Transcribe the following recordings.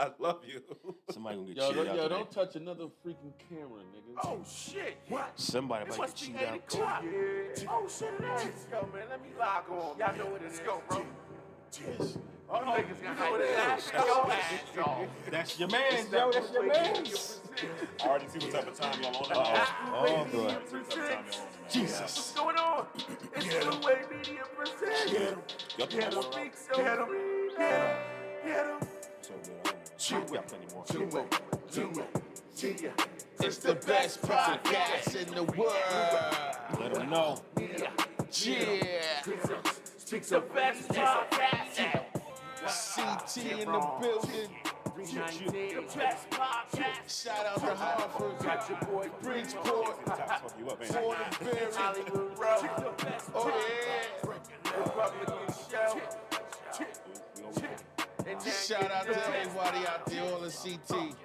I love you. Somebody gonna get chewed out today. Don't touch another freaking camera, nigga. Oh shit! What? Somebody It might must get be chewed 8 out. o'clock. Yeah. Oh shit! It is. Yo, man, let me log on. Y'all know what it is. Let's go, bro. Yes. All niggas gonna have to ask your ass off. That's your man, Joe. That's your man. I already see what type of time y'all on. Oh, good. Jesus. What's going on? It's Blue Way Media presents. Get him. Speak so free. Get him. We got plenty more. It's the best podcast in the world. Let them know. Yeah. Speak the best podcast. CT in the building. The best podcast. Shout out to Hartford. Got your boy Bridgeport. Fuck you up, ain't it? Waterbury. Hollywood Road. Oh, yeah. Republican show. And Shout out to everybody out there, all the CT.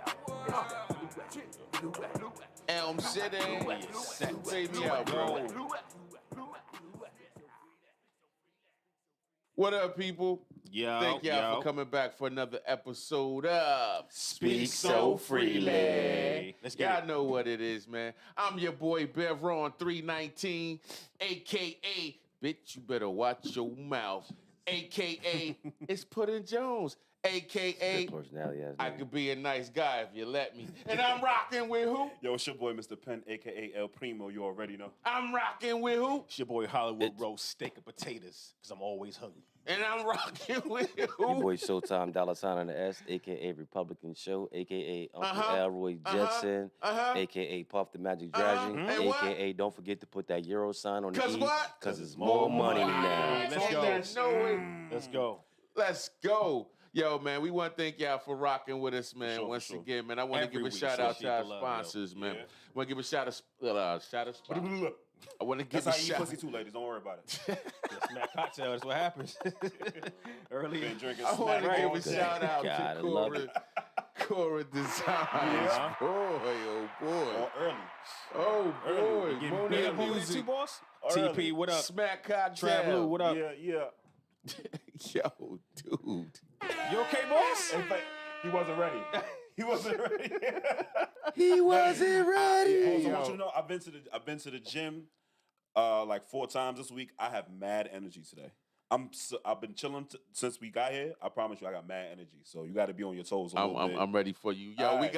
Elm City. Take me out, bro. What up, people? Yo, Thank y'all for coming back for another episode of Speak So Freely. Let's get Y'all it. know what it is, man. I'm your boy Bevron 319, a.k.a. Bitch, you better watch your mouth, a.k.a. It's Puddin' Jones, a.k.a. Personality ass I nigga. could be a nice guy if you let me. And I'm rocking with who? Yo, it's your boy, Mr. Penn, a.k.a. El Primo. You already know. I'm rocking with who? It's your boy Hollywood roast steak and potatoes, because I'm always hungry. And I'm rocking with Your who? boy Showtime $sign on the S, a.k.a. Republican Show, a.k.a. Uncle Elroy Jetson, a.k.a. Puff the Magic Dragon, And what? a.k.a. don't forget to put that Euro sign on the 'Cause E. what? Because it's more money now. Let's go. Let's Let's go. Let's go. Yo, man, we want to thank y'all for rocking with us, man. sure, Once for sure. again, man, I want to Every give a week, shout so out shit to our to love, yo. sponsors, man. Yeah. I want to give a shout out. I want to give That's a how you eat shout. pussy too, ladies. Don't worry about it. Smack cocktail, that's what happens. Early. Been drinking I want to smack give all a day. shout out God, I to love Cora Designs. Yeah. Boy, oh boy. All early. Oh boy. Getting Monet big over there too, Music. boss? Early. TP, what up? Smack Cocktail. Trav Blue, what up? Yeah. Yo, dude. You okay, boss? In fact, he wasn't ready. He wasn't ready. He wasn't ready. So I want you to know, I've been to the gym like 4 times this week. I have mad energy today. I've been chilling since we got here. I promise you, I got mad energy. So you got to be on your toes a little bit. I'm ready for you. Yo, All we right,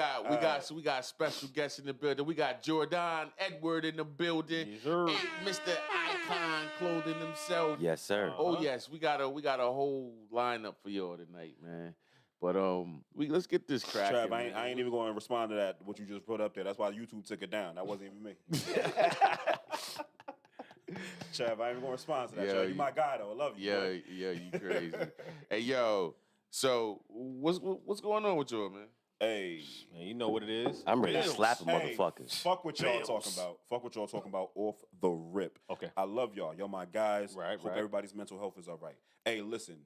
got special guests in the building. We got Jordan Edward in the building. Yes, sir. And Mr. Icon Clothing himself. Yes, sir. Oh yes, we got a whole lineup for y'all tonight, man. But let's get this cracking. Trav, I ain't even going to respond to that, what you just put up there. That's why YouTube took it down. That wasn't even me. Trav, I ain't even going to respond to that. Yeah, Trav, you my guy, though. I love you. bro. Yeah, you crazy. Hey, yo, so what's going on with y'all, man? Hey. Man, you know what it is. I'm ready to Bills. slap him, Hey, motherfuckers. fuck what y'all Bills. talking about. Fuck what y'all talking about off the rip. Okay. I love y'all. Y'all my guys. Right, Hope right. everybody's mental health is all right. Hey, listen.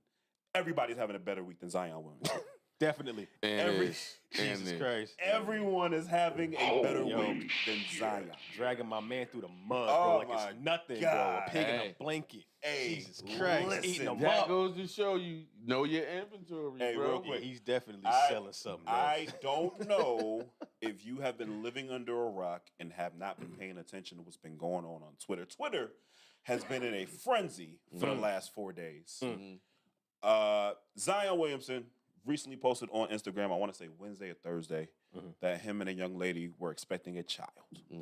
Everybody's having a better week than Zion Williamson. Definitely. Jesus Christ. Everyone is having a better Yo. week than Zion. Dragging my man through the mud, Oh, bro, like my it's nothing, God. bro. A pig in Hey. a blanket. Hey, Jesus Christ. listen. Eating them That up. goes to show you know your inventory, Hey, bro. real quick. He's definitely selling something, bro. I don't know if you have been living under a rock and have not been paying attention to what's been going on Twitter. Twitter has been in a frenzy for the last 4 days. Zion Williamson recently posted on Instagram, I want to say Wednesday or Thursday, that him and a young lady were expecting a child.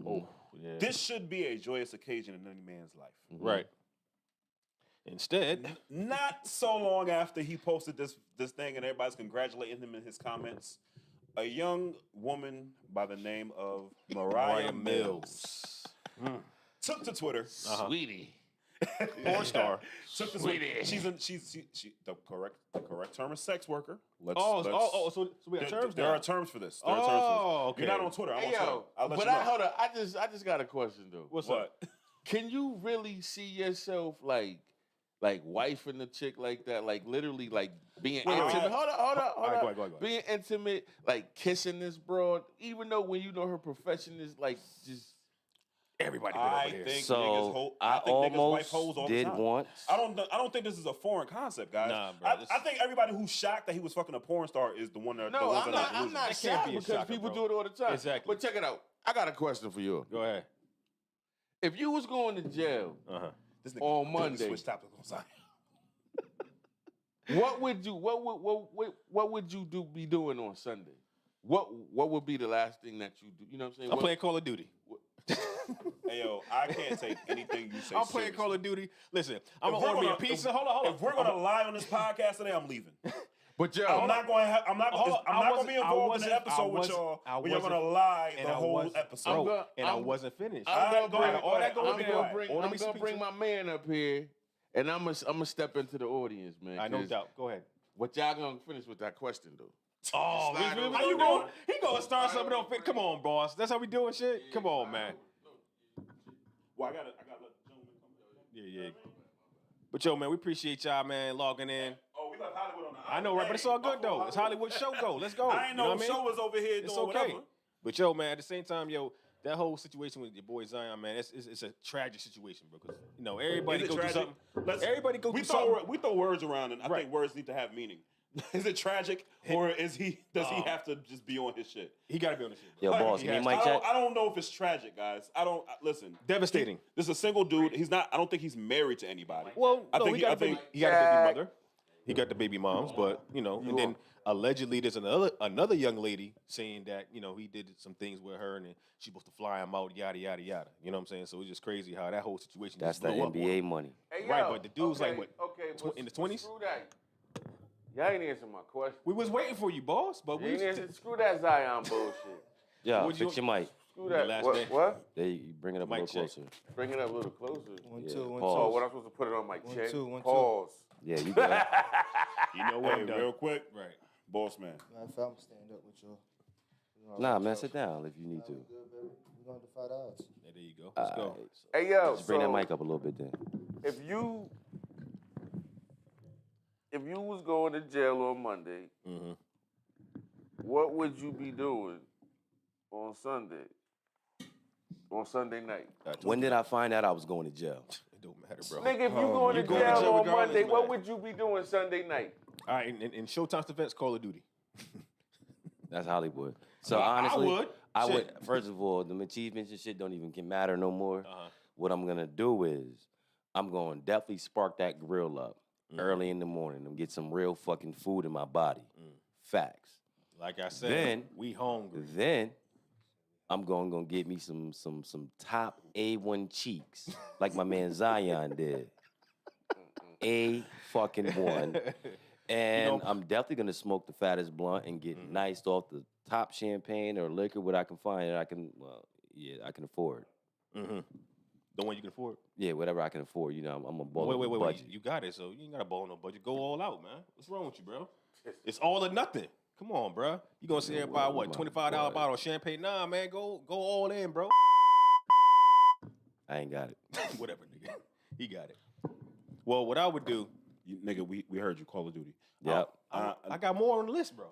Oh, yeah. This should be a joyous occasion in any man's life. Right. Instead, Not so long after he posted this thing and everybody's congratulating him in his comments, a young woman by the name of Mariah Mills took to Twitter. Sweetie. porn star. Took to Twitter. She's the correct term is sex worker. So we got terms There now. are terms for this. Okay. You're not on Twitter. I'm Hey, on Twitter. yo, I'll let but you know. hold on. I just got a question though. What's up? What? Can you really see yourself like wifing the chick like that? Like literally like being Wait, intimate. wait. Hold All on. right, go ahead. Being intimate, like kissing this broad, even though when you know her profession is like just Everybody been over I here. think So, niggas hold. I I think niggas wipe almost hoes all did the time. once. I don't think this is a foreign concept, guys. Nah, bro, I think everybody who's shocked that he was fucking a porn star is the one that. the No, ones I'm that are not. I'm delusional. not That can't shocked be a because shocker, people bro. do it all the time. Exactly. But check it out. I got a question for you. Go ahead. If you was going to jail This nigga on totally Monday, switched topics on Zion. what would you be doing on Sunday? What would be the last thing that you do? You know what I'm saying? I'm playing Call of Duty. Hey yo, I can't take anything you say. I'm playing seriously. Call of Duty. Listen, I'm If gonna we're order me a gonna- pizza. if- Hold on. If we're gonna lie on this podcast today, I'm leaving. But yo, I'm not going. I'm not. Hold on, I'm I not going to wasn't- be I involved in wasn't- the episode I with wasn't- y'all. I When you're wasn't- gonna lie and the I whole wasn't- episode. Bro, and I I'm- wasn't finished. I'm Alright, gonna go bring, ahead, go ahead. Order I'm me gonna some bring pizza. my man up here, and I'm gonna step into the audience, man. I no 'cause doubt. Go ahead. What y'all gonna finish with that question though? Oh, Slide over. how you going? He gonna start something on fit. Come on, boss. That's how we doing shit. Come on, man. Well, I gotta let the gentleman come. Yeah. But yo, man, we appreciate y'all, man, logging in. Oh, we left Hollywood on the. I know, right? But it's all good though. It's Hollywood show go. Let's go. I ain't You know what I mean? show was over here It's doing okay. whatever. But yo, man, at the same time, yo, that whole situation with your boy Zion, man, it's a tragic situation, bro. Because everybody Is it go through tragic? something. Everybody go we through something. We throw words around, and I Right. think words need to have meaning. Is it tragic, or does he have to just be on his shit? He gotta be on the shit. Yo, Bro. boss, He can you has mic to. check? I don't know if it's tragic, guys. Listen. Devastating. This is a single dude. He's not. I don't think he's married to anybody. Well, I no, think he got a baby mother. He got the baby moms, but and then allegedly there's another young lady saying that he did some things with her and then she's supposed to fly him out, yada yada yada. You know what I'm saying? So it's just crazy how that whole situation That's just the blew up on NBA him. money. Hey, Right, yo, but the dude's like, what, in the 20s? Screw that. Y'all ain't answering my question. We was waiting for you, boss, but we You ain't answer- screw that Zion bullshit. Yeah, What'd you- fix your mic. Screw that. last What? day. What? There, you bring it up a Mic little check. closer. Bring it up a little closer. One, Yeah, two, one, pause. Oh, what I'm supposed to put it on my One, chin? two, one, two. Pause. Yeah, you got it. you know what? Hey, I'm done. real quick, Right. boss man. Matter of fact, I'm stand up with y'all. Nah, man, sit down if you need to. Good, baby. We're going to defy the odds. Yeah, there you go. Let's go. Alright, so Hey, yo. just bring that so mic up a little bit then. If you was going to jail on Monday, Mm-hmm. what would you be doing on Sunday? On Sunday night? When did I find out I was going to jail? It don't matter, bro. Nigga, if you going to you going to jail jail on regardless, Monday, what man. would you be doing Sunday night? All right, in Showtime's defense, Call of Duty. That's Hollywood. So I honestly, would. I Shit. would. First of all, the achievements and shit don't even matter no more. Uh-huh. What I'm gonna do is I'm gonna definitely spark that grill up early in the morning and get some real fucking food in my body. Facts. Like I said, Then- we hungry. Then I'm gonna get me some top A1 cheeks, like my man Zion did. A fucking one. And I'm definitely gonna smoke the fattest blunt and get niced off the top champagne or liquor, what I can find that I can afford. Mm-hmm. The one you can afford. Yeah, whatever I can afford. I'm a baller. Wait. Budget. You got it, so you ain't got to ball no budget. Go all out, man. What's wrong with you, bro? It's all or nothing. Come on, bro. You gonna sit here and buy what, $25 bottle of champagne? Nah, man, go all in, bro. I ain't got it. Whatever, nigga. He got it. Well, what I would do, Nigga, we heard you. Call of Duty. Yep. I got more on the list, bro.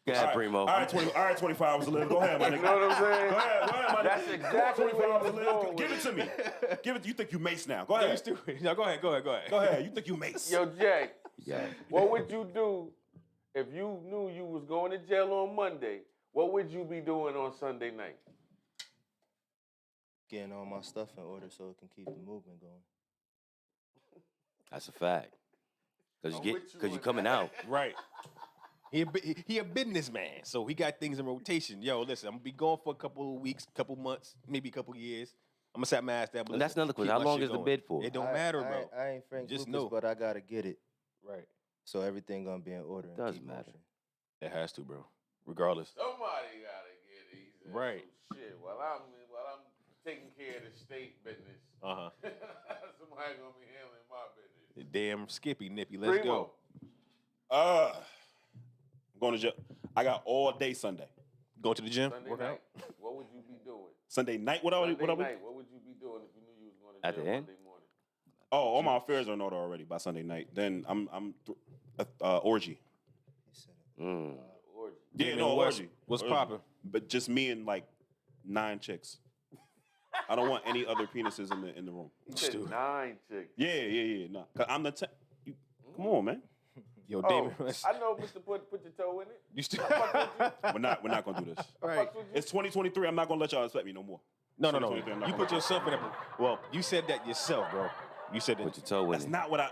Go ahead, Primo. All right, 25 hours to live. Go ahead, my nigga. You know what I'm saying? Go ahead, my nigga. That's exactly 25 what hours I to was live. going Give it with. to me. Give it. You think you Mace now? Go You ahead. stupid. No, go ahead. Go ahead. You think you Mace? Yo, Jay, Yeah. what would you do if you knew you was going to jail on Monday? What would you be doing on Sunday night? Getting all my stuff in order so it can keep the movement going. That's a fact. Cause I'm you with you you're on coming that. out. Right. He a businessman, so he got things in rotation. Yo, listen, I'm gonna be gone for a couple of weeks, couple months, maybe a couple of years. I'm gonna set my ass down. But And that's listen, another question. keep How my long shit is the going. bid for? It don't matter, bro. I ain't Frank Just Lucas, know. but I gotta get it. Right. So everything gonna be in order. And Doesn't keep matter. motion. It has to, bro. Regardless. Somebody gotta get easy. Right. Some shit while I'm taking care of the state business. Uh-huh. Somebody gonna be handling my business. Damn Skippy, Nippy. Let's Primo. go. I'm going to jail. I got all day Sunday. Go to the gym. Sunday Work night. out. What would you be doing? Sunday night. What Sunday I would? night. What would you be doing if you knew you was going to At jail the end? Monday morning? Oh, all my affairs are in order already by Sunday night. Then I'm orgy. He said it. Orgy. Yeah, man, no what's- orgy. what's Orgy. poppin'? But just me and like 9 chicks. I don't want any other penises in the room. You said Stupid. 9 chicks. Yeah. Nah, 'cause I'm the come on, man. Yo, Oh, Damon. I know, Mr. Put your toe in it. You still? We're not gonna do this. Right. It's 2023. I'm not gonna let y'all expect me no more. No. 2023, I'm not You gonna put yourself in a. Well, you said that yourself, bro. You said that. Put your toe in That's it. not what I.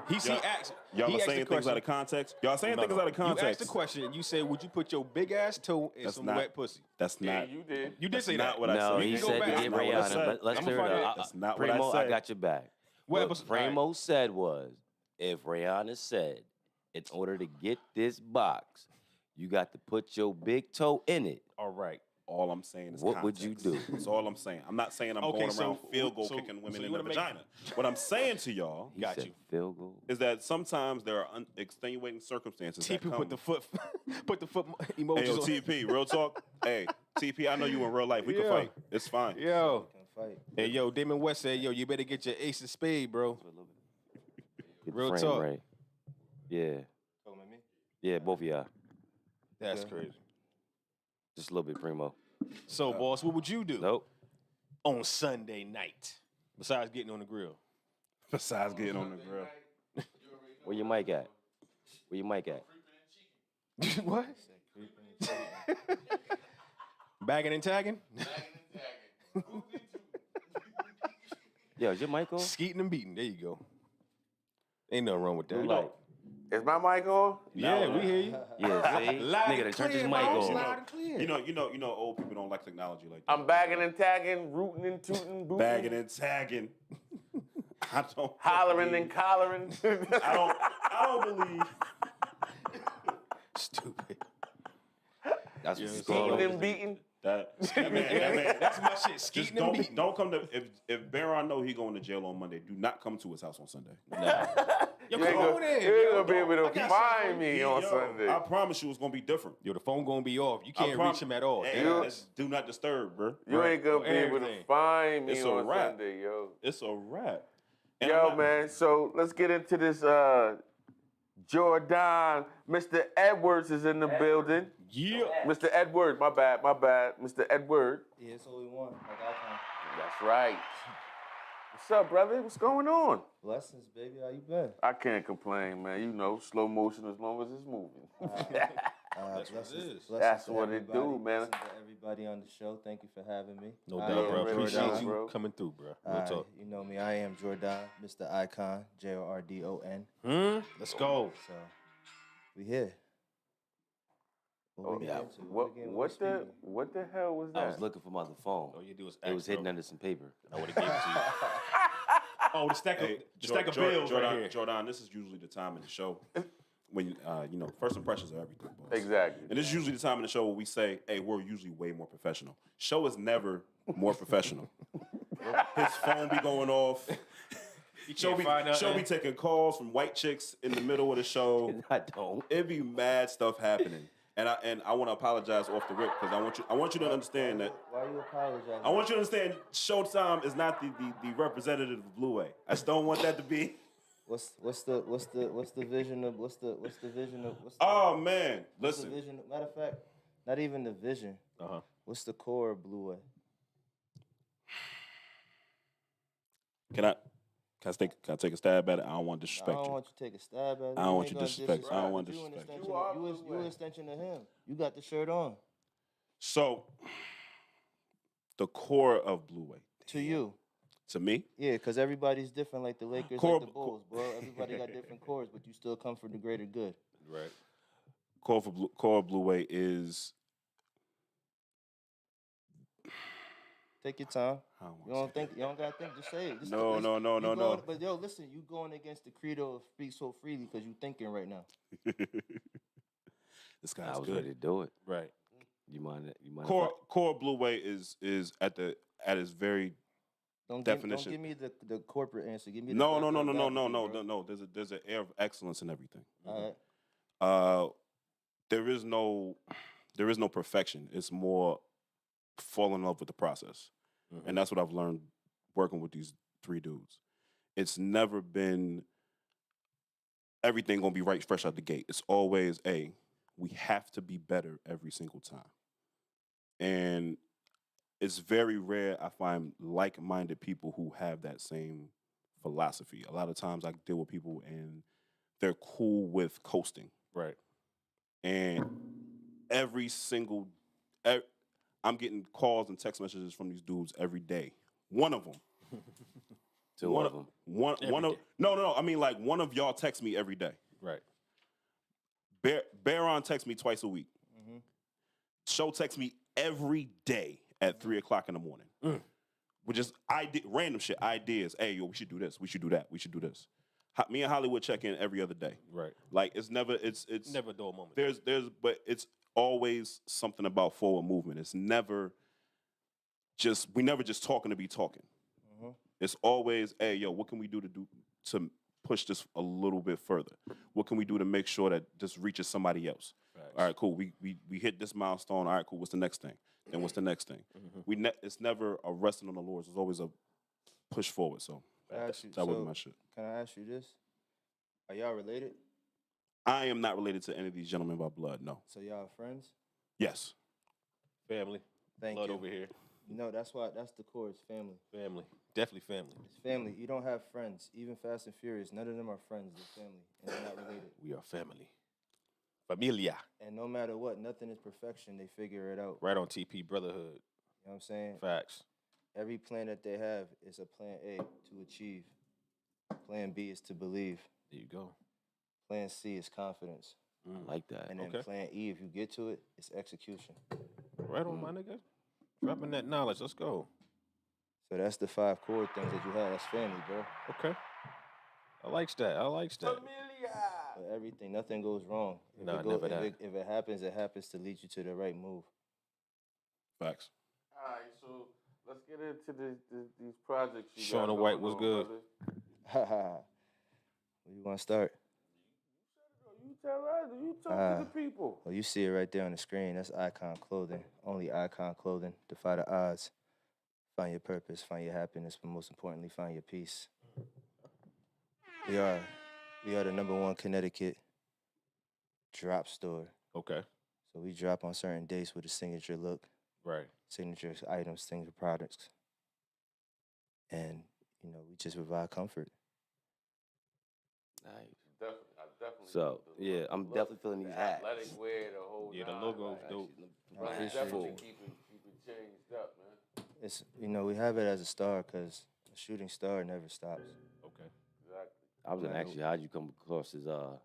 He Y'all- asked. Y'all he are asked the saying things question. out of context. Y'all saying No, things no. out of context. You asked the question. And you said, "Would you put your big ass toe in That's some not- wet pussy?" That's Yeah, not. you did. You did That's say not that. what I No, said. he can go said back. to give That's not what I Rihanna. said. Let's I'ma clear it find up. it. That's not what I Primo, said. I got your back. What What episode- Primo said was, if Rihanna said, in order to get this box, you got to put your big toe in it. All right. All I'm saying is What would you context. do? That's all I'm saying. I'm not saying I'm Okay, going so- around field goal so- kicking so women you in the wanna make- vagina. What I'm saying to y'all He Got said you. field goal. is that sometimes there are extenuating circumstances that TP come. put the foot Hey, emojis yo, on. TP, real talk. Hey, TP, I know you in real life. We can Yeah. fight. It's fine. Yo. Can fight. Hey, yo, Damon West said, yo, you better get your ace of spade, bro. Get Real the frame talk. right. Yeah. Talking about me? Yeah, both of y'all. That's Okay. crazy. Just a little bit, Primo. So, boss, what would you do Nope. on Sunday night besides getting on the grill? Besides getting on the grill. Where your mic at? Where your mic at? What? Bagging and tagging? Yo, is your mic on? Skeeting and beating. There you go. Ain't nothing wrong with that. Blue light. Is my mic on? Yeah, we hear you. Yeah, see? Loud Nigga, and done turned his clear, mic bro. on. Loud and clear. You know, old people don't like technology like that. I'm bagging and tagging, rooting and tooting, booting, Bagging and tagging. I don't. hollering and collaring. I don't believe. Stupid. That's Yeah, what you so- call Eating it. and beating. That man. That's my shit. Just Skeeting and beating. don't come to if Baron know he going to jail on Monday. Do not come to his house on Sunday. Yo, You come ain't on gonna, in. you ain't yo. gonna be able I to got something find for me you. on Yo, Sunday. I promise you it's gonna be different. Yo, the phone gonna be off. You I can't prom- reach him at all. Hey, You- that's do not disturb, bro. You ain't gonna on be able to everything. find me It's a on wrap. Sunday, yo. It's a wrap. And Yo, I'm not- man, so let's get into this. Jordan, Mr. Edwards is in the building. Yeah. Mr. Edward, my bad. Mr. Edward. Yeah, it's all we want. Like icon. That's right. What's up, brother? What's going on? Blessings, baby. How you been? I can't complain, man. You know, slow motion as long as it's moving. That's what it is. That's to what it everybody. do, man. Blessings to everybody on the show. Thank you for having me. No I doubt, am bro. already Appreciate know, you bro. coming through, bro. Real Alright, talk. you know me. I am Jordan, Mr. Icon, Jordon. Let's go. So we here. What we yeah. get into? What we getting- what we speaking? What the hell was that? I was looking for my other phone. All you do is It was act, hidden bro. under some paper. I would have gave it to you. Oh, the stack of, Hey, the stack of Jordan, bills Jordan, right here. Jordan, this is usually the time in the show when you know first impressions are everything. Boss. Exactly. And this is usually the time in the show where we say, "Hey, we're usually way more professional." Show is never more professional. His phone be going off. Show be find nothing. show be taking calls from white chicks in the middle of the show. I don't. It be mad stuff happening, and I want to apologize off the rip because I want you to understand that. Why you apologize? I want you to understand Showtime is not the representative of Blue Way. I just don't want that to be. What's the vision of what's the Oh man, what's the listen. vision? Matter of fact, not even the vision. Uh-huh. What's the core of Blue Way? Can I take a stab at it? I don't want to I disrespect don't you. want you to take a stab at it. I don't want ain't you gonna disrespect- I don't want you. disrespect you. You an You are extension. You Blue an Way. extension of him. You got the shirt on. So, the core of Blue Way To you. to me, Yeah, because everybody's different, like the Lakers, Core- like the Bulls, bro. Everybody got different cores, but you still come for the greater good. Right. core of Blue Way is. Take your time. I don't You wanna don't say think you don't gotta think. Just say it. Just No, listen, no. you going- But yo, listen, you going against the credo of speak so freely because you thinking right now. that. This I guy's was ready good. to do it. Right. You mind? Core Blue Way is at its very. Don't Definition. give me the corporate answer. Give me the No. corporate bro. No. There's an air of excellence in everything. All right. There is no perfection. It's more fall in love with the process. And that's what I've learned working with these three dudes. It's never been everything gonna be right fresh out the gate. It's always we have to be better every single time. And it's very rare I find like-minded people who have that same philosophy. A lot of times I deal with people and they're cool with coasting. Right. And every single, I'm getting calls and text messages from these dudes every day. One of them. Two of them. One of day. no. I mean, like one of y'all text me every day. Right. Baron texts me twice a week. Show texts me every day at 3:00 in the morning. With just random shit, ideas. Hey, yo, we should do this. We should do that. We should do this. Me and Hollywood check in every other day. Right. Like it's never Never a dull moment. But it's always something about forward movement. It's never we never just talking to be talking. It's always, hey, yo, what can we do to push this a little bit further? What can we do to make sure that this reaches somebody else? Facts. All right, cool. We hit this milestone. All right, cool. What's the next thing? Then what's the next thing? It's never a resting on the laurels. It's always a push forward. So Ask you, that was so my shit. can I ask you this? Are y'all related? I am not related to any of these gentlemen by blood. No. So y'all friends? Yes. Family. Thank Blood you. over here. No, that's the core. It's family. Family. Definitely family. It's family. You don't have friends. Even Fast and Furious, none of them are friends. They're family, and they're not related. We are family. Familia. And no matter what, nothing is perfection. They figure it out. Right on TP Brotherhood. You know what I'm saying? Facts. Every plan that they have is a plan A to achieve. Plan B is to believe. There you go. Plan C is confidence. I like that. And then Okay. plan E, if you get to it, it's execution. Right on, my nigga. Dropping that knowledge. Let's go. So that's the 5 core things that you have. That's family, bro. Okay. I likes that. But everything, nothing goes wrong. Nah, never that. If it happens to lead you to the right move. Facts. All right, so let's get into these projects. You Shauna got White going was on, good. brother. Ha ha. Where you want to start? You tell us. You talk to the people. Well, you see it right there on the screen. That's Icon Clothing. Only Icon Clothing. Defy the odds. Find your purpose, find your happiness, but most importantly, find your peace. We are the #1 Connecticut drop store. Okay. So we drop on certain dates with a signature look, Right. signature items, signature products. And, we just provide comfort. Nice. I definitely. So, the yeah, look, I'm the definitely look, feeling the these hats. athletic wear, the whole Yeah, the nine, logo's like, dope. Brother, appreciate definitely it. keep it changed up, man. It's, we have it as a star because a shooting star never stops. Okay. Exactly. I was gonna ask you, how'd you come across this the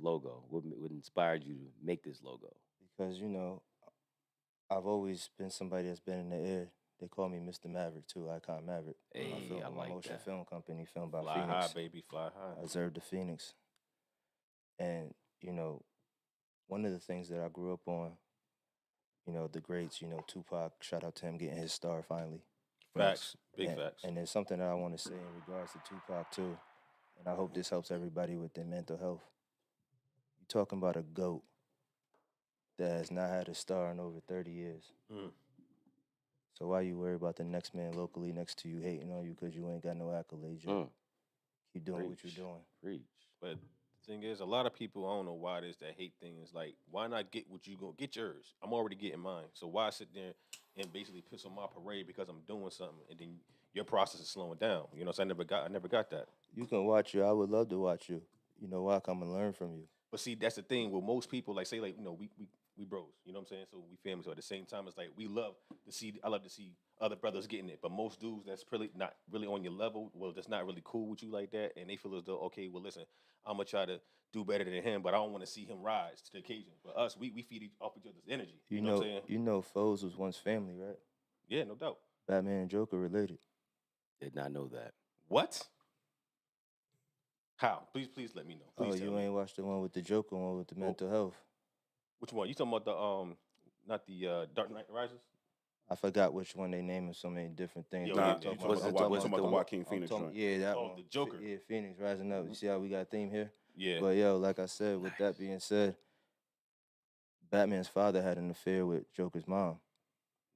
logo? What inspired you to make this logo? Because, I've always been somebody that's been in the air. They call me Mr. Maverick too, Icon Maverick. Hey, I my like motion that. film company, filmed by Fly Phoenix. high, baby. Fly high. Observe the Phoenix. And, one of the things that I grew up on, the greats, Tupac, shout out to him getting his star finally. Facts. Big and, facts. And there's something that I want to say in regards to Tupac too. And I hope this helps everybody with their mental health. You're talking about a GOAT that has not had a star in over 30 years. So why you worry about the next man locally next to you hating on you because you ain't got no accolades yet? Keep doing what you're doing. Preach. But the thing is, a lot of people, I don't know why it is that hate thing is like, why not get what you go get yours? I'm already getting mine. So why sit there and basically piss on my parade because I'm doing something and then your process is slowing down? So I never got that. You can watch you. I would love to watch you. You know why? Come and learn from you. But see, that's the thing with most people, like say like, we bros, you know what I'm saying? So we family. So at the same time, it's like I love to see other brothers getting it. But most dudes that's really not really on your level, well, that's not really cool with you like that. And they feel as though, okay, well, listen, I'm going to try to do better than him, but I don't want to see him rise to the occasion. For us, we feed off each other's energy. You know what I'm saying? Foes was once family, right? Yeah, no doubt. Batman and Joker related. Did not know that. What? How? Please let me know. Please tell you me. ain't watched the one with the Joker, one with the mental health. Which one? You talking about the not the Dark Knight Rises? I forgot which one they named so many different things. Yo, Nah, yeah, you talking about the Joaquin I'm Phoenix talking- joint. Yeah, that Oh, one. the Joker. Yeah, Phoenix rising up. You see how we got a theme here? Yeah. But yo, like I said, with that being said, Batman's father had an affair with Joker's mom.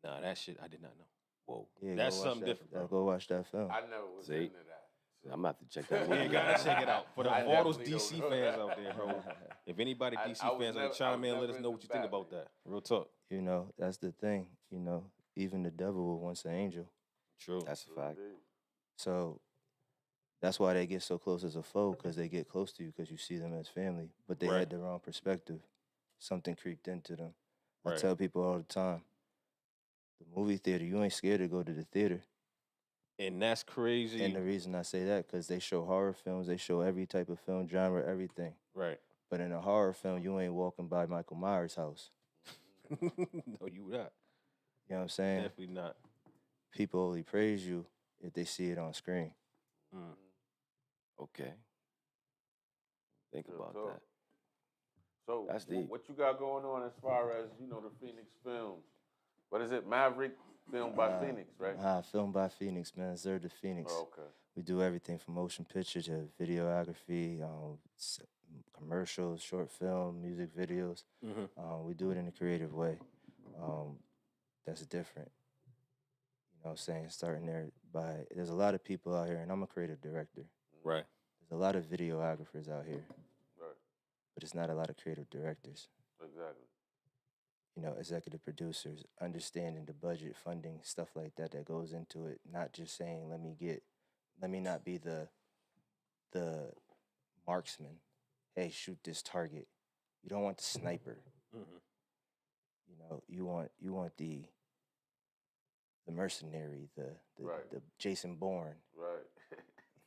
Nah, that shit I did not know. Whoa. Yeah, That's go watch something that- different, bro. Go watch that film. I never was See? into that. I'm about to check that Yeah, one. you gotta check it out. For I all those definitely DC don't know. fans out there, bro. If anybody DC I was fans never- want to chime I was in, let never us know what into you think about Batman. that. Real talk. That's the thing. even the devil was once an angel. True. That's a fact. So that's why they get so close as a foe, because they get close to you because you see them as family, but they Right. had the wrong perspective. Something creeped into them. I Right. tell people all the time, the movie theater, you ain't scared to go to the theater. And that's crazy. And the reason I say that, because they show horror films, they show every type of film genre, everything. Right. But in a horror film, you ain't walking by Michael Myers' house. No, you not. You know what I'm saying? Definitely not. People only praise you if they see it on screen. Mm. Okay. Think Good about talk. that. So That's deep. what you got going on as far as, the Phoenix Films? What is it? Maverick Filmed by Phoenix, right? Filmed by Phoenix, man. Zerd to Phoenix. Oh, okay. We do everything from motion picture to videography, commercials, short film, music videos. Mm-hmm. We do it in a creative way. That's different. You know what I'm saying? Starting there there's a lot of people out here, and I'm a creative director. Right. There's a lot of videographers out here, Right. but it's not a lot of creative directors. Exactly. Executive producers, understanding the budget, funding, stuff like that goes into it. Not just saying, let me not be the marksman. Hey, shoot this target. You don't want the sniper. Mm-hmm. You want the mercenary, Right. the Jason Bourne. Right.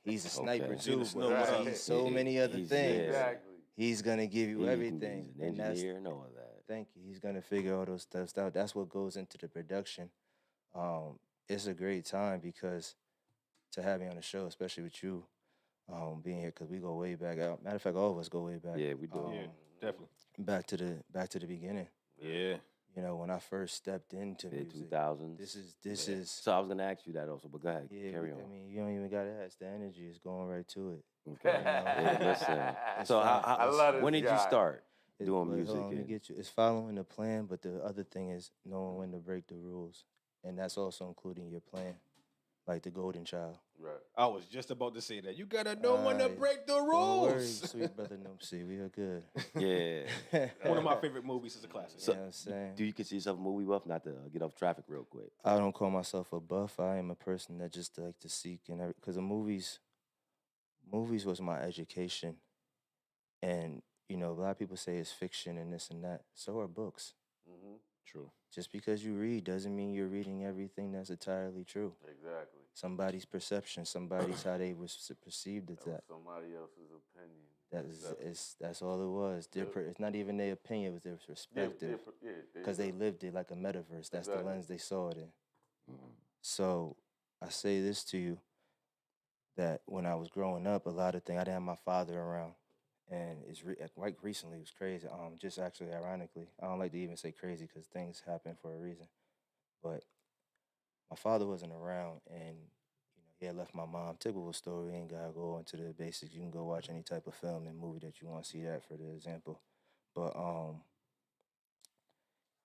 He's a sniper Okay. too, Snow but Right. he's so many other He's- things. yeah. Exactly. He's gonna give you He's everything. an and that's engineer and all of that. Thank you. He's gonna figure all those stuff out. That's what goes into the production. It's a great time because to have me on the show, especially with you, being here, because we go way back. Matter of fact, all of us go way back. Yeah, we do. Yeah, definitely. Back to the beginning. Yeah. When I first stepped into Mid music. 2000s. This is. So I was gonna ask you that also, but go ahead. Yeah, Carry on. I mean, you don't even gotta ask. The energy is going right to it. Okay. Yeah, listen. So I love when this did you guy. start It- doing but music? hold on, let me and- get you. It's following the plan, but the other thing is knowing when to break the rules, and that's also including your plan, like the golden child. Right. I was just about to say that. You gotta know when to Alright. break the Don't worry, rules. sweet brother Noopsy, we are good. Yeah. One of my favorite movies is a classic. You know what I'm saying? Do you consider yourself a movie buff? Not to get off traffic real quick. I don't call myself a buff. I am a person that just like to seek because the movies was my education, and a lot of people say it's fiction and this and that. So are books. Mm-hmm. True. Just because you read doesn't mean you're reading everything that's entirely true. Exactly. Somebody's perception, somebody's how they was perceived as that. Somebody else's opinion. That's all it was. It's not even their opinion; it was their perspective. Because they lived it like a metaverse. That's the Exactly. lens they saw it in. So I say this to you, that when I was growing up, a lot of things, I didn't have my father around. And like recently, it was crazy. Just actually, ironically, I don't like to even say crazy because things happen for a reason. But my father wasn't around, and he had left my mom. Typical story. Ain't gotta go into the basics. You can go watch any type of film and movie that you want to see that for the example. But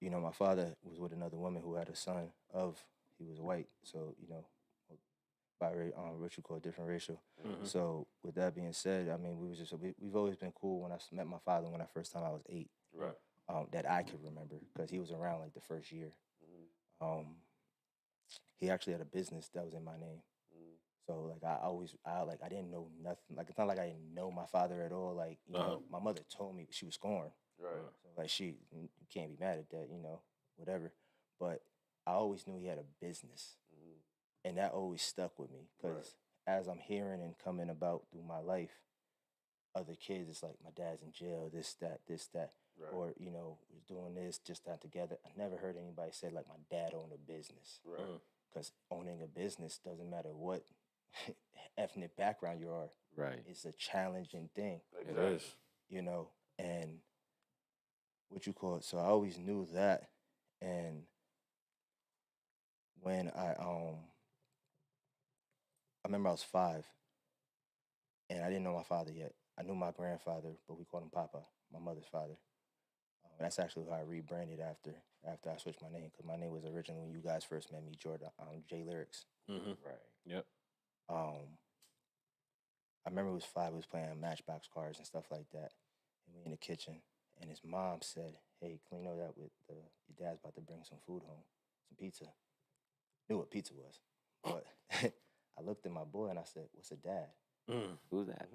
my father was with another woman who had a son he was white, so what you call different racial. Mhm. So with that being said, I mean we've always been cool. When I met my father when I first time I was 8, Right. that I could remember because he was around like the first year. He actually had a business that was in my name. So like I didn't know nothing. Like it's not like I didn't know my father at all. Like my mother told me she was scorned. Right. So like you can't be mad at that, whatever. But I always knew he had a business, and that always stuck with me because as I'm hearing and coming about through my life, other kids, it's like my dad's in jail, this that, Right. or was doing this, just that together. I never heard anybody say like my dad owned a business. Right. Because owning a business doesn't matter what ethnic background you are. Right. It's a challenging thing. Exactly. It is. And what you call it. So I always knew that. And when I remember I was 5, and I didn't know my father yet. I knew my grandfather, but we called him Papa, my mother's father. That's actually who I rebranded after I switched my name, because my name was originally, when you guys first met me, Jordan, J Lyrics. Mm-hmm. Right. Yep. I remember it was 5, we was playing Matchbox cards and stuff like that. And we in the kitchen, and his mom said, "Hey, clean all that with your dad's about to bring some food home." some pizza. Knew what pizza was. But I looked at my boy and I said, what's a dad? Who's that?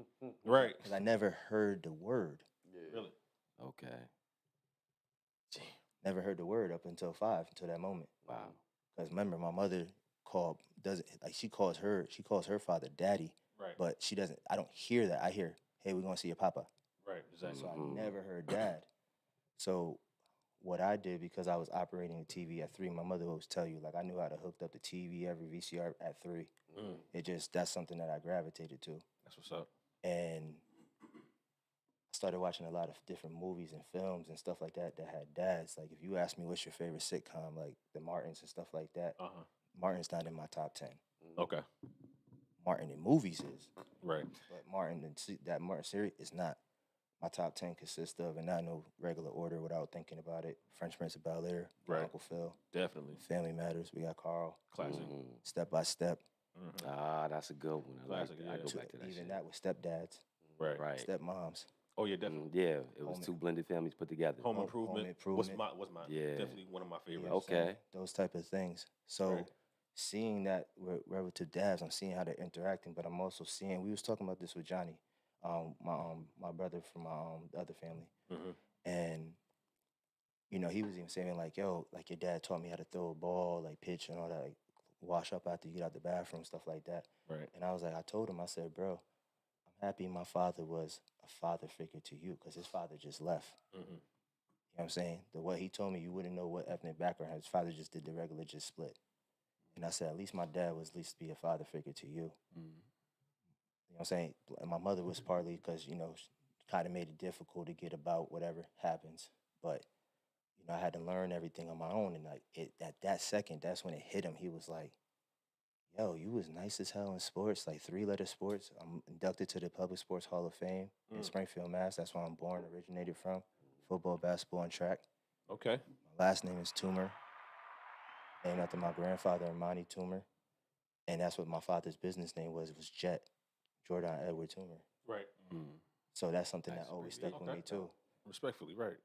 Right. Because I never heard the word. Really? Okay. Never heard the word up until 5, until that moment. Wow. Because remember, my mother she calls her father daddy, Right. but she doesn't, I don't hear that. I hear, hey, we're going to see your papa. Right. Exactly. So I never heard dad. So what I did, because I was operating the TV at 3, my mother always tell you, like, I knew how to hook up the TV, every VCR at 3. That's something that I gravitated to. That's what's up. And I started watching a lot of different movies and films and stuff like that had dads. Like, if you ask me what's your favorite sitcom, like the Martins and stuff like that, Martin's not in my top 10. Okay. Martin in movies is. Right. But Martin series is not. My top 10 consists of, and not no regular order without thinking about it, Fresh Prince of Bel-Air, Right. Uncle Phil, Definitely. Family Matters, we got Carl, Classic. Step by Step. Ah, that's a good one. Classic, I go yeah. back to that Even shit. that with stepdads, Right. Right. stepmoms. Oh yeah, definitely. Yeah, it was two blended families put together. Home improvement. Improvement. Was my Yeah. definitely one of my You know favorites. what I'm saying? Okay. Those type of things. So Right. seeing that relative dads, I'm seeing how they're interacting, but I'm also seeing, we was talking about this with Johnny, my brother from the other family. And, you know, he was even saying like, yo, like your dad taught me how to throw a ball, like pitch and all that, like wash up after you get out the bathroom, stuff like that. Right. And I was like, I told him, I said, bro, I'm happy my father was a father figure to you because his father just left. You know what I'm saying? The way he told me, you wouldn't know what ethnic background his father just did the regular just split. And I said, at least my dad was at least be a father figure to you. You know what I'm saying? And my mother was partly because, you know, kind of made it difficult to get about whatever happens. But, you know, I had to learn everything on my own. And like that second, that's when it hit him. He was like, yo, you was nice as hell in sports, like 3-letter sports. I'm inducted to the Public Sports Hall of Fame in Springfield, Mass. That's where I'm born, originated from. Football, basketball, and track. Okay. My last name is Toomer, named after my grandfather, Imani Toomer. And that's what my father's business name was Jet, Jordan Edward Toomer. Right. So that's something that always stuck with me too. Respectfully, right.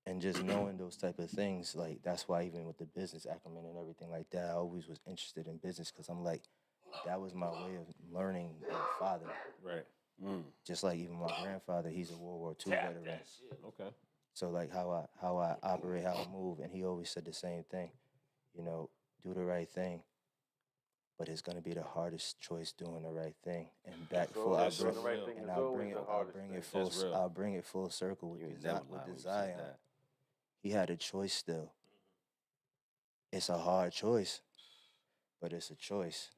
And just knowing those type of things, like that's why even with the business acumen and everything like that, I always was interested in business because I'm like, that was my way of learning my father. Right. Just like even my grandfather, he's a World War II veteran. Okay. So like how I operate, how I move, and he always said the same thing, you know, do the right thing. But it's gonna be the hardest choice doing the right thing. And back full, I'll bring it full circle with the Zion. He had a choice still. It's a hard choice, but it's a choice.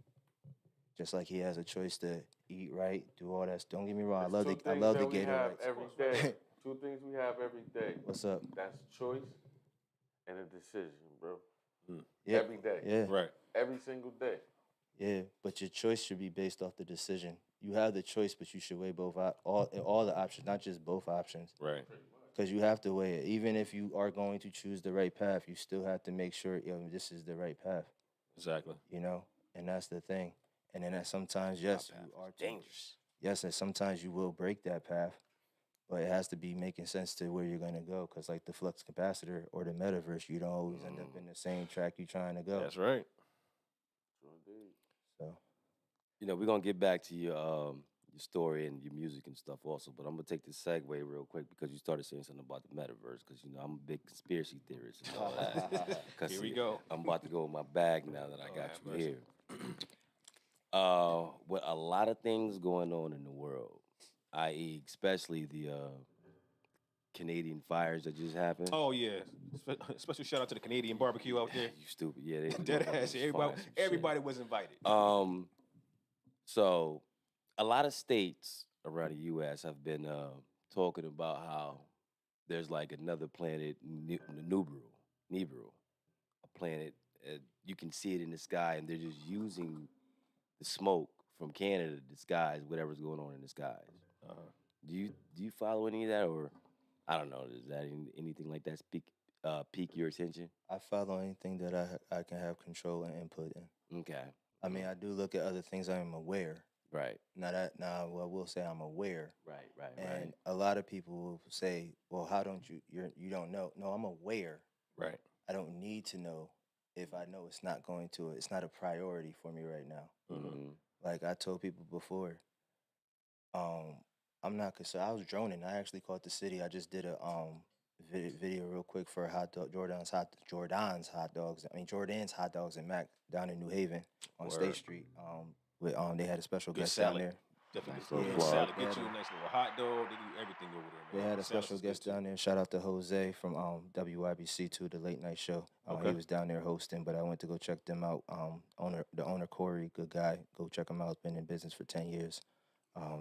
Just like he has a choice to eat right, do all that. Don't get me wrong, I love the Gatorade. Every day. 2 things we have every day. What's up? That's choice and a decision, bro. Yeah. Every day. Yeah. Right. Every single day. Yeah, but your choice should be based off the decision. You have the choice, but you should weigh all the options, not just both options. Right. Because you have to weigh it. Even if you are going to choose the right path, you still have to make sure, this is the right path. Exactly. You know, and that's the thing. And then that sometimes, yes, you are dangerous. Yes, and sometimes you will break that path, but it has to be making sense to where you're gonna go. Because like the flux capacitor or the metaverse, you don't always end up in the same track you're trying to go. That's right. So, You know, we're gonna get back to your story and your music and stuff also, but I'm gonna take this segue real quick because you started saying something about the metaverse. Because you know I'm a big conspiracy theorist and all that. Here we go. I'm about to go in my bag now that I got you mercy. here. With a lot of things going on in the world, i.e., especially the Canadian fires that just happened. Oh yeah. Special shout out to the Canadian barbecue out there. You stupid, yeah. They Dead ass. Everybody was invited. So a lot of states around the U.S. have been talking about how there's like another planet, Nibiru, a planet. You can see it in the sky, and they're just using the smoke from Canada to disguise whatever's going on in the skies. Do you follow any of that, or I don't know? Does that anything like that pique your attention? I follow anything that I can have control and input in. Okay. I mean, I do look at other things I'm aware. Right. Now, I will say I'm aware. Right. And a lot of people will say, well, how don't you don't know? No, I'm aware. Right. I don't need to know if I know it's not going to. It's not a priority for me right now. Mm-hmm. Like I told people before, um, I'm not concerned. I was droning. I actually called the city. I just did a video real quick for Jordan's hot dogs. I mean Jordan's hot dogs and Mac down in New Haven on State Word. Street. With they had a special Good guest down salad. there. Definitely Nice good little Yeah, plug. salad. they Get had you a a, nice little hot dog. They do everything over there, they man. had a Salads special is good, guest too. down there. Shout out to Jose from WIBC too, the late night show. Okay. He was down there hosting, but I went to go check them out. The owner Corey, good guy. Go check him out. Been in business for 10 years.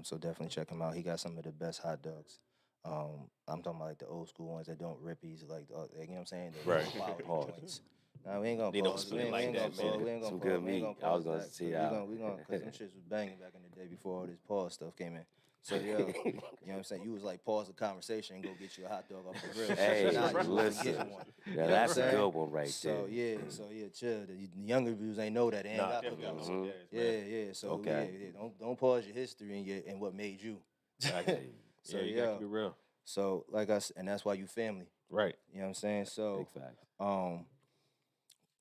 So definitely check him out. He got some of the best hot dogs. I'm talking about like the old school ones that don't rippies, like you know what I'm saying, the Right. quality Pause. joints. Nah, we ain't gonna They don't pause. split We it ain't, like we ain't that, gonna pause. man. We ain't gonna Some pause. good We ain't meat. gonna I was pause gonna that. see We how. gonna, cause them shits was banging back in the day before all this pause stuff came in. So yo, you know what I'm saying? You was like pause the conversation and go get you a hot dog off the grill. Hey, Now you wasn't listen. getting one. Yeah, You know what that's I'm a saying? good one right So there. yeah, chill. The younger views ain't know that. They ain't Nah, got definitely cookouts. don't know what that is, Yeah, man. yeah. So Okay. yeah, don't pause your history and what made you. Got you. So Yeah, you gotta keep it real. So and that's why you family. Right. You know what I'm saying? So Big facts.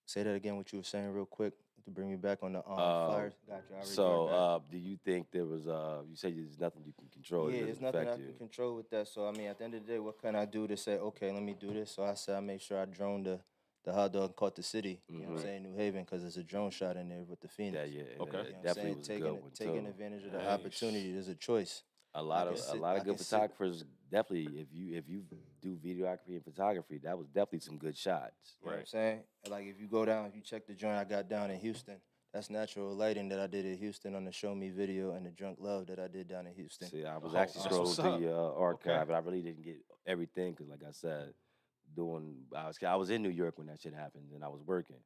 say that again. What you were saying, real quick, to bring me back on the fires. Got you. I already brought it back. So, do you think there was? You said there's nothing you can control. Yeah, It there's doesn't nothing I affect can you. control with that. So I mean, at the end of the day, what can I do to say, okay, let me do this? So I said I made sure I droned the hot dog and caught the city. You know what I'm saying, New Haven, because there's a drone shot in there with the Phoenix. Yeah, yeah. Okay. and You know what I'm definitely saying? was a good one Taking too. advantage of the Nice. opportunity. There's a choice. A lot can of sit- a lot I of good can sit- photographers. Definitely, if you do videography and photography, that was definitely some good shots. You know what I'm saying? Like if you go down, if you check the joint I got down in Houston, that's natural lighting that I did in Houston on the Show Me video and the Drunk Love that I did down in Houston. See, I was Oh, actually that's scrolling what's through up. your archive, Okay. but I really didn't get everything because, like I said, I was in New York when that shit happened, and I was working.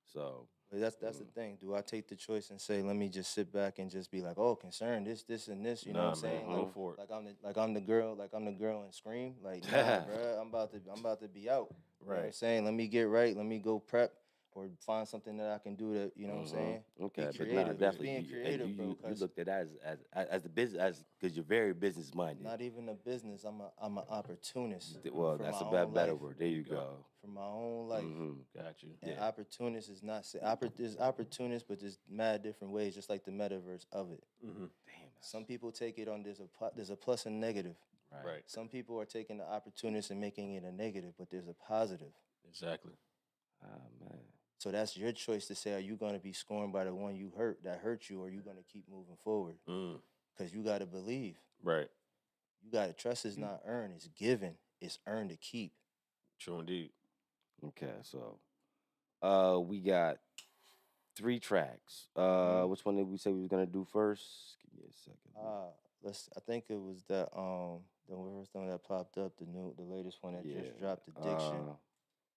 So But that's the thing. Do I take the choice and say, let me just sit back and just be like, oh, concerned, this, and this? You know what I'm Nah, man. saying? Go Like, for it. I'm the girl, in Scream. Like, nah, bro, I'm about to be out. You know what I'm Right. saying? Let me get right. Let me go prep or find something that I can do to, you know what I'm saying? okay, Be but creative. nah, It's definitely being and creative, bro. you 'Cause looked at that as the business as because you're very business minded. not even a business. I'm an opportunist. Well, for that's my a own better life. word. There you go. For my own life. Got you. And Yeah. opportunist is not there's opportunist, but there's mad different ways, just like the metaverse of it. Damn. Some people take it on there's a plus and negative. Right. Some people are taking the opportunist and making it a negative, but there's a positive. Exactly. Ah, man. So that's your choice to say, are you going to be scorned by the one that hurt you, or are you going to keep moving forward? Because you got to believe. Right. You got to trust is not earned, it's given. It's earned to keep. True indeed. Okay, so we got 3 tracks. Which one did we say we was gonna do first? Give me a second. I think it was the first one that popped up, the latest one that just dropped, Addiction.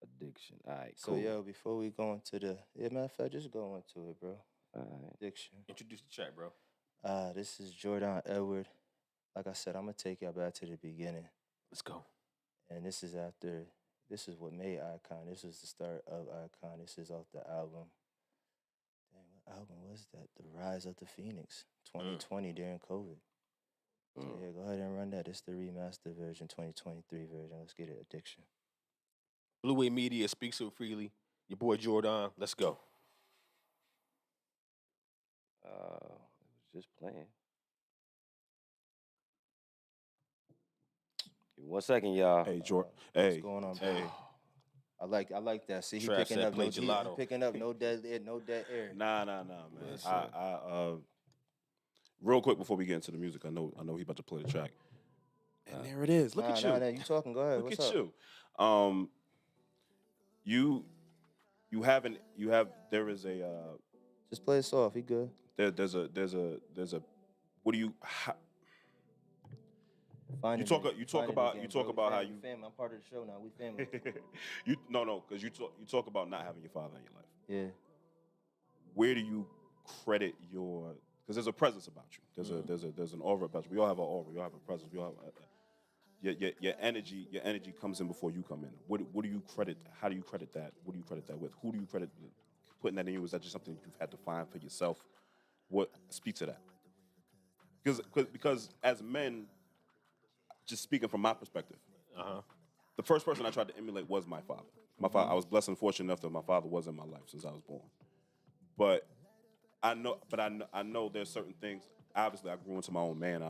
Addiction. All right, So cool. yo, before we go into matter of fact, just go into it, bro. All right. Addiction. Introduce the track, bro. This is Jordan Edward. Like I said, I'm gonna take y'all back to the beginning. Let's go. And this is what made Icon. This is the start of Icon. This is off the album. Dang, what album was that? The Rise of the Phoenix, 2020 during COVID. So yeah, go ahead and run that. It's the remastered version, 2023 version. Let's get it, Addiction. Blue Way Media speaks so freely. Your boy Jordan. Let's go. It was just playing. Give me 1 second, y'all. Hey, Jordan. What's Hey, going on, hey. bro? I like that. See, he Trav picking said up play he gelato. picking up no dead air. Nah, man. Listen. Real quick before we get into the music, I know he about to play the track. And there it is. Look at you. Nah, you talking? Go ahead. Look What's at up? you. There is a Just play it soft. He good. there's a what do you Find you it talk again. you talk Find it about again, you talk bro. about how We you family. I'm part of the show now. We family. because you talk about not having your father in your life. Yeah. Where do you credit your because there's a presence about you. There's an aura about you. We all have an aura. We all have a presence. We all have your energy comes in before you come in. What do you credit? How do you credit that? What do you credit that with? Who do you credit putting that in you? Is that just something you've had to find for yourself? What speak to that? Because as men, just speaking from my perspective, the first person I tried to emulate was my father. My father, I was blessed and fortunate enough that my father was in my life since I was born. But I know there's certain things. Obviously, I grew into my own man. I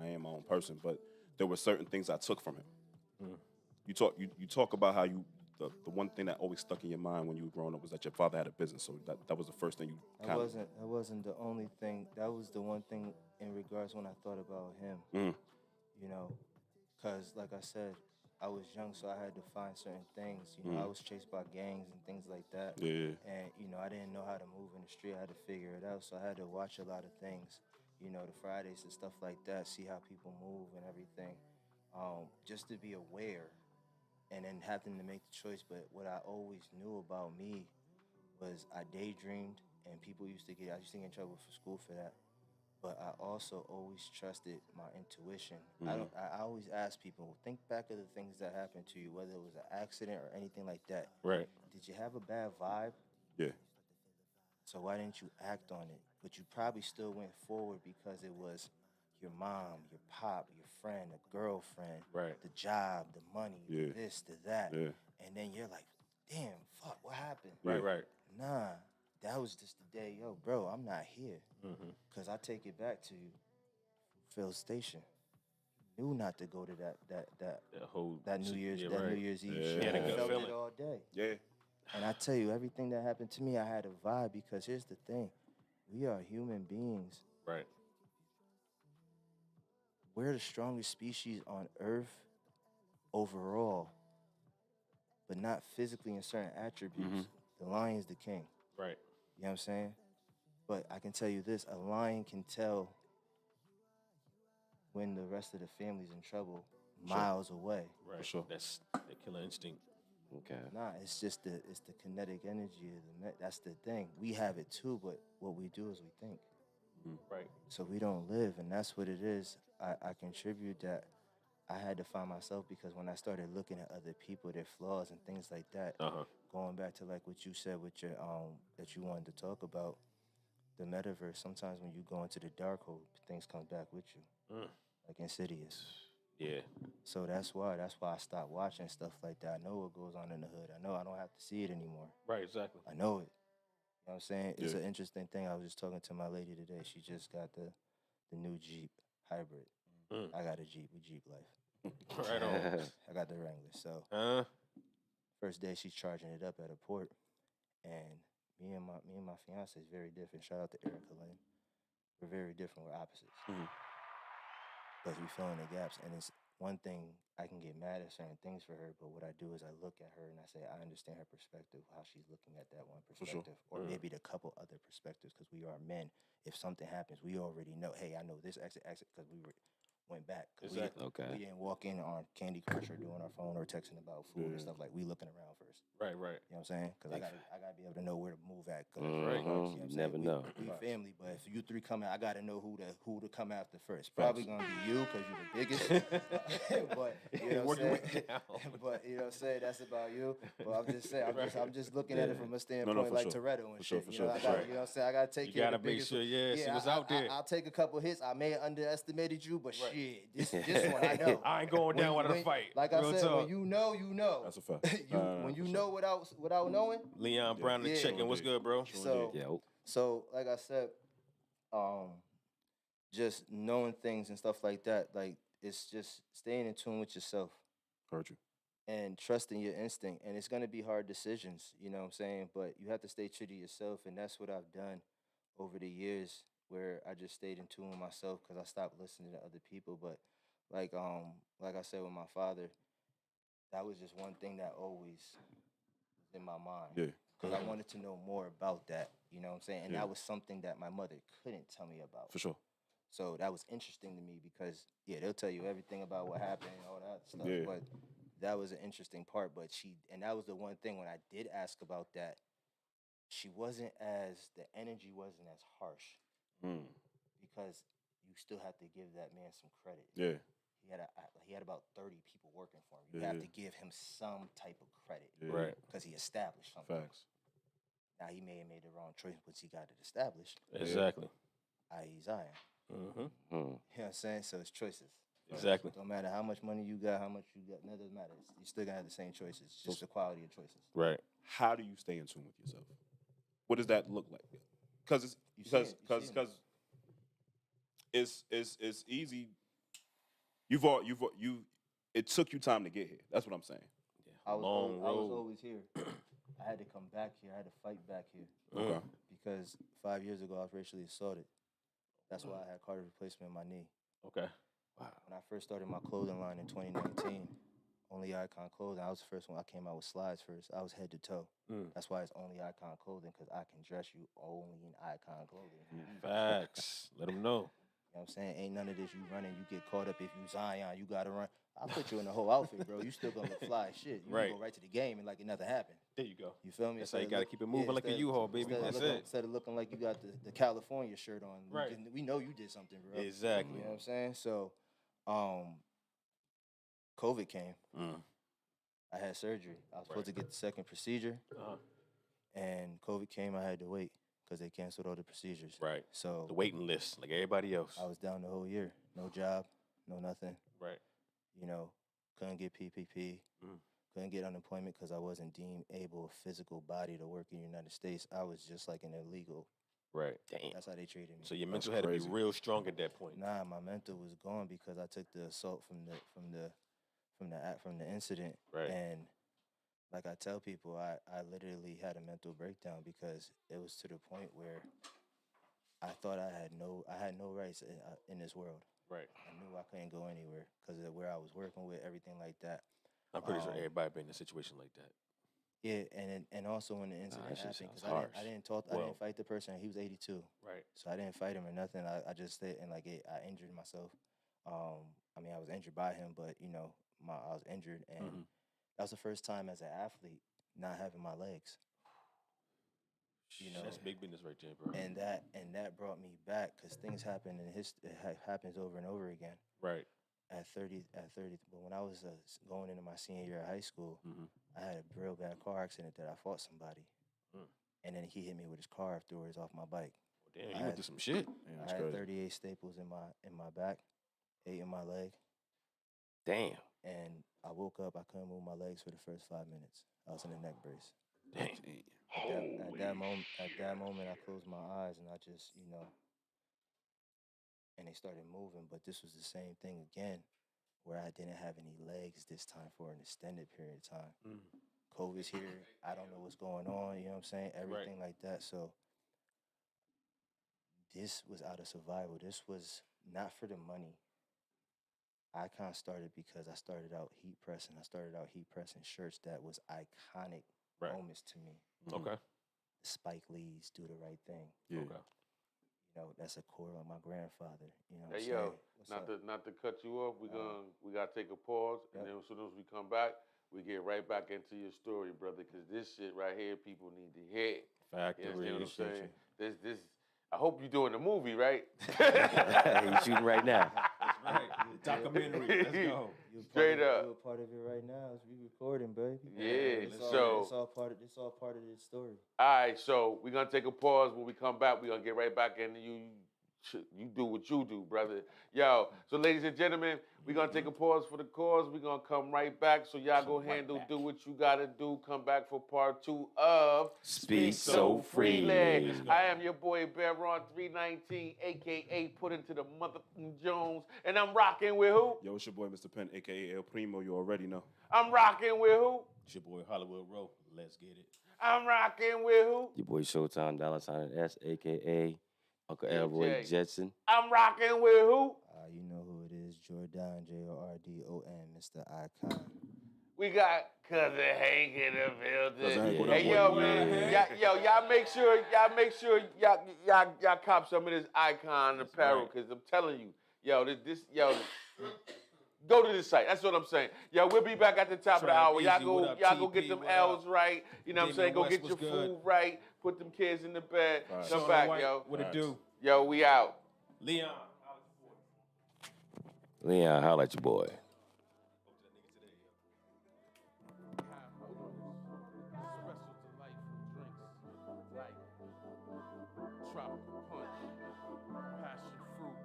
am my own person. But there were certain things I took from him. You talk about how the one thing that always stuck in your mind when you were growing up was that your father had a business. So that was the first thing you kind of. That wasn't the only thing. That was the one thing in regards when I thought about him. You know, because like I said, I was young, so I had to find certain things. You know, I was chased by gangs and things like that. Yeah. And you know, I didn't know how to move in the street. I had to figure it out, so I had to watch a lot of things. You know, the Fridays and stuff like that, see how people move and everything, just to be aware, and then having to make the choice. But what I always knew about me was I daydreamed, and I used to get in trouble for school for that. But I also always trusted my intuition. I always ask people, think back of the things that happened to you, whether it was an accident or anything like that. Right. Did you have a bad vibe? Yeah. So why didn't you act on it? But you probably still went forward because it was your mom, your pop, your friend, a girlfriend, Right. the job, the money, Yeah. this, the that. Yeah. And then you're like, damn, fuck, what happened? Right. Right. Nah, that was just the day, yo, bro, I'm not here. Because I take it back to Phil's station. Knew not to go to that New Year's right. New Year's Eve Yeah. show. He had a I good felt feeling. it all day. Yeah. And I tell you, everything that happened to me, I had a vibe because here's the thing. We are human beings. Right. We're the strongest species on Earth overall, but not physically in certain attributes. The lion's the king. Right. You know what I'm saying? But I can tell you this, a lion can tell when the rest of the family's in trouble miles away. Right. For sure. That's the killer instinct. Okay. Nah, it's just the kinetic energy of that's the thing. We have it too, but what we do is we think. Right. So we don't live, and that's what it is. I contribute that I had to find myself because when I started looking at other people, their flaws and things like that, going back to like what you said with your that you wanted to talk about, the metaverse, sometimes when you go into the dark hole, things come back with you. Like Insidious. Yeah. So that's why I stopped watching stuff like that. I know what goes on in the hood. I know I don't have to see it anymore. Right. Exactly. I know it. You know what I'm saying? It's Yeah. an interesting thing. I was just talking to my lady today. She just got the new Jeep hybrid. I got a Jeep with Jeep life. Right on. I got the Wrangler. So first day she's charging it up at a port, and me and my fiance is very different. Shout out to Erica Lane. We're very different. We're opposites. But we fill in the gaps, and it's one thing I can get mad at certain things for her, but what I do is I look at her and I say I understand her perspective, how she's looking at that one perspective, or maybe the couple other perspectives, because we are men. If something happens, we already know. Hey, I know this exit because went back. Exactly. We didn't walk in on Candy Crush or doing our phone or texting about food and stuff like. We looking around first. Right. Right. You know what I'm saying? Because I gotta be able to know where to move at. Cause, Right. you know what I'm You saying? never know. We family, but if you three come out, I gotta know who to come after first. Probably gonna be you because you're the biggest. But you know what I'm saying? But you know what I'm saying? That's about you. But I'm just saying, I'm just looking at it from a standpoint for like sure. Toretto and For shit. sure, You know for sure. what I'm saying? I gotta take You care of gotta the make biggest. sure, she was out there. I'll take a couple hits. I may have underestimated you, but shit, this one I know. I ain't going down without a fight. Like Real I said, talk. when you know, you know. That's a fact. When you know without knowing. Leon Brown the Yeah. chicken. What's good, bro? So like I said, just knowing things and stuff like that, like it's just staying in tune with yourself Heard you. and trusting your instinct. And it's gonna be hard decisions, you know what I'm saying? But you have to stay true to yourself, and that's what I've done over the years, where I just stayed in tune with myself because I stopped listening to other people. But like I said with my father, that was just one thing that always was in my mind. Yeah. Because I wanted to know more about that, you know what I'm saying? And Yeah. that was something that my mother couldn't tell me about. For sure. So that was interesting to me because, yeah, they'll tell you everything about what happened and all that stuff. Yeah. But that was an interesting part. But and that was the one thing when I did ask about that, the energy wasn't as harsh. Because you still have to give that man some credit. Yeah. He had about 30 people working for him. You Yeah. have to give him some type of credit. Yeah. Right. Because he established something. Facts. Now, he may have made the wrong choice once he got it established, Exactly. i.e. Zion. Mm-hmm. You know what I'm saying? So it's choices. Exactly. Don't matter how much money you got, how much you got. None doesn't matter. You still gonna have the same choices. It's just the quality of choices. Right. How do you stay in tune with yourself? What does that look like? Because it's easy. It took you time to get here. That's what I'm saying. I was Long road. always here. I had to come back here. I had to fight back here. Okay. Because 5 years ago I was racially assaulted. That's why I had cardiac replacement in my knee. Okay. When I first started my clothing line in 2019, Only Icon Clothing, I was the first one. I came out with slides first. I was head to toe. That's why it's Only Icon Clothing, because I can dress you only in Icon Clothing. Facts. Let them know. You know what I'm saying? Ain't none of this you running, you get caught up. If you Zion, you got to run. I'll put you in the whole outfit, bro. You still going to look fly as shit. You Right. can go right to the game and like it nothing happened. There you go. You feel me? That's how you got to keep it moving like a U-Haul, baby. That's it. Instead of looking like you got the California shirt on. Right. We know you did something, bro. Exactly. You know what I'm saying? So, COVID came. I had surgery. I was supposed to get the second procedure. And COVID came, I had to wait because they canceled all the procedures. Right. So The waiting list, like everybody else. I was down the whole year. No job, no nothing. Right. You know, couldn't get PPP. Couldn't get unemployment because I wasn't deemed able, a physical body to work in the United States. I was just like an illegal. Right. Damn. That's how they treated me. So your mental had to be real strong at that point. Nah, my mental was gone because I took the assault from the incident. Right. And like I tell people, I literally had a mental breakdown because it was to the point where I thought I had no rights in this world. Right. I knew I couldn't go anywhere because of where I was working with, everything like that. I'm pretty sure everybody been in a situation like that. Yeah, and also when the incident happened, because I didn't fight the person. He was 82. Right. So I didn't fight him or nothing. I just stayed and I injured myself. I mean, I was injured by him, but you know, I was injured, and that was the first time as an athlete not having my legs. You know, that's big business right there, bro. And that brought me back because things happen in history. It happens over and over again. Right. At 30, but when I was going into my senior year of high school, I had a real bad car accident that I fought somebody, and then he hit me with his car afterwards off my bike. Damn, you went through some shit. I had 38 staples in my back, 8 in my leg. Damn. And I woke up, I couldn't move my legs for the first 5 minutes. I was in a neck brace. Damn. At that moment, I closed my eyes and I just, you know, and they started moving. But this was the same thing again, where I didn't have any legs this time for an extended period of time. COVID's here. I don't know what's going on. You know what I'm saying? Everything like that. So this was out of survival. This was not for the money. Icon started because I started out heat pressing. I started out heat pressing shirts that was iconic moments to me. Okay. Spike Lee's Do the Right Thing. Yeah. Okay. You know, that's a core of my grandfather. You know what Hey, I'm yo, saying? not to cut you off, we gotta take a pause, and then as soon as we come back, we get right back into your story, brother, because this shit right here, people need to hear. Factory. You understand what I'm saying? This. I hope you're doing the movie, right? He's shooting right now. That's right. Documentary. Let's go. Straight up. You're a part of it right now. It's recording, baby. Yeah. It's So all part of this story. all right. So we're gonna take a pause. When we come back, we're gonna get right back into you. You do what you do, brother. Yo, so ladies and gentlemen, we're going to take a pause for the cause. We're going to come right back. So y'all go handle, do what you got to do. Come back for part 2 of Speak So Freely. I am your boy, Baron 319, a.k.a. Put Into the Motherfucking Jones. And I'm rocking with who? Yo, it's your boy, Mr. Penn, a.k.a. El Primo. You already know. I'm rocking with who? It's your boy, Hollywood Rowe. Let's get it. I'm rocking with who? Your boy Showtime $$ S, a.k.a. Uncle Elroy Jetson. I'm rocking with who? You know who it is, Jordan, Jordon, Mr. Icon. We got Cousin Hank in the building. Hank, Hey, yo, man. Y'all make sure y'all cop some of this Icon apparel, because I'm telling you, go to this site. That's what I'm saying. Yo, we'll be back at the top of the hour. Y'all go get them L's right. You know what I'm saying? Go get your food right. Put them kids in the bed. Come back, yo. What it do? Yo, we out. Leon, holla at your boy. Special delightful drinks like tropical punch, passion fruit,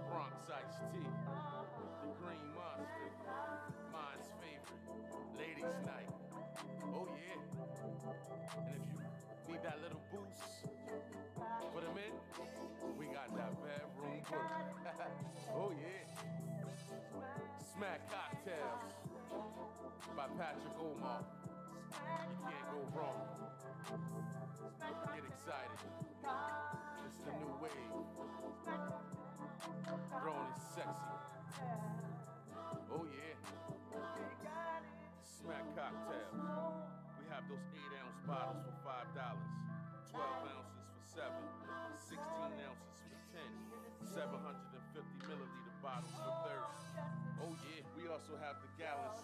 Bronx iced tea, for them. Oh yeah. Smack Cocktails by Patrick Omar. You can't go wrong. Get excited. It's the new wave. Grown is sexy. Oh yeah. Smack Cocktails. We have those 8-ounce bottles for $5, 12 ounces for $7, 16 ounces for $10, 750 milliliter bottles for $30. Oh yeah. We also have the gallons.